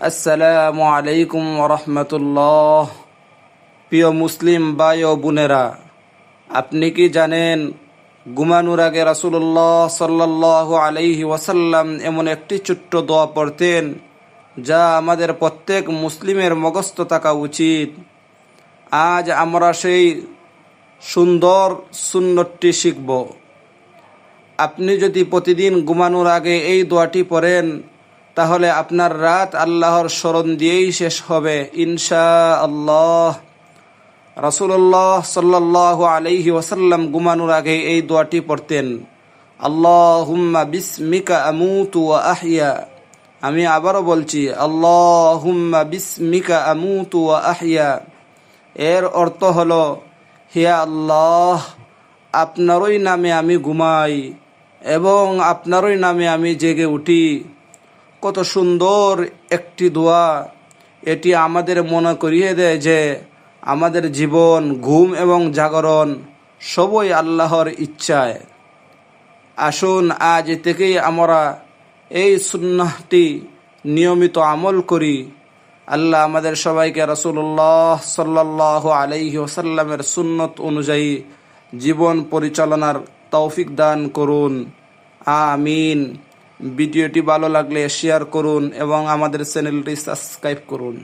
আসসালামু আলাইকুম ওরহমতুল্লাহ। প্রিয় মুসলিম ভাই ও বোনেরা, আপনি কি জানেন ঘুমানোর আগে রাসূলুল্লাহ সাল্লাল্লাহু আলাইহি ওয়াসাল্লাম এমন একটি ছোট্ট দোয়া পড়তেন যা আমাদের প্রত্যেক মুসলিমের মুখস্থ থাকা উচিত। আজ আমরা সেই সুন্দর সুন্নতটি শিখব। আপনি যদি প্রতিদিন ঘুমানোর আগে এই দোয়াটি পড়েন তাহলে আপনার রাত আল্লাহর স্মরণ দিয়েই শেষ হবে ইনশাআল্লাহ। রাসূলুল্লাহ সাল্লাল্লাহু আলাইহি ওয়াসাল্লাম ঘুমানোর আগে এই দোয়াটি পড়তেন, আল্লাহুম্মা বিসমিকা আমুতু ওয়া আহইয়া। আমি আবারও বলছি, আল্লাহুম্মা বিসমিকা আমুতু ওয়া আহইয়া। এর অর্থ হলো, হে আল্লাহ, আপনারই নামে আমি ঘুমাই এবং আপনারই নামে আমি জেগে উঠি। কত সুন্দর একটি দোয়া! এটি আমাদের মনে করিয়ে দেয় যে আমাদের জীবন, ঘুম এবং জাগরণ সবই আল্লাহর ইচ্ছায়। আসুন আজ থেকেই আমরা এই সুন্নাহটি নিয়মিত আমল করি। আল্লাহ আমাদের সবাইকে রাসূলুল্লাহ সাল্লাল্লাহু আলাইহি ওয়াসাল্লামের সুন্নত অনুযায়ী জীবন পরিচালনার তৌফিক দান করুন, আমিন। ভিডিওটি ভালো লাগলে শেয়ার করুন এবং আমাদের চ্যানেলটি সাবস্ক্রাইব করুন।